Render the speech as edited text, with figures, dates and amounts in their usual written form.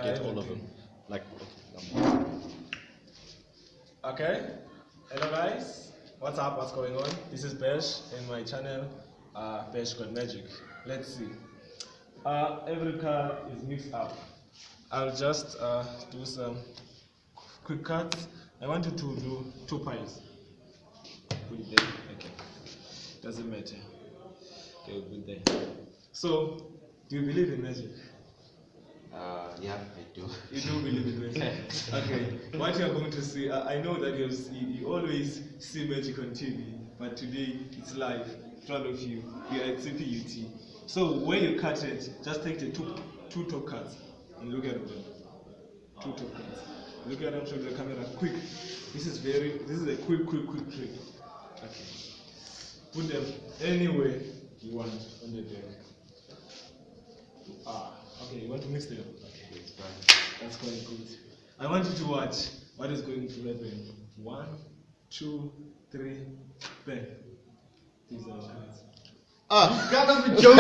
get all of them. Like, okay. Okay. Hello guys. What's up? What's going on? This is Besh in my channel, Besh Got Magic. Let's see. Every card is mixed up. I'll just do some quick cuts. I want you to do 2 piles. Put it there. Okay. Doesn't matter. Okay, put it there. So, do you believe in magic? Yeah, I do. You do believe in magic? Okay. What you are going to see, I know that you always see magic on TV, but today it's live in front of you. We are at CPUT. So when you cut it, just take the two top cuts and look at them. 2 top cuts. Look at them, show the camera quick. This is a quick trick. Okay. Put them anywhere you want on the deck. Okay, you want to mix them? Okay, It's fine. that's quite good. I want you to watch what is going to happen. 1, 2, 3, bang. These are the cards. You gotta be joking.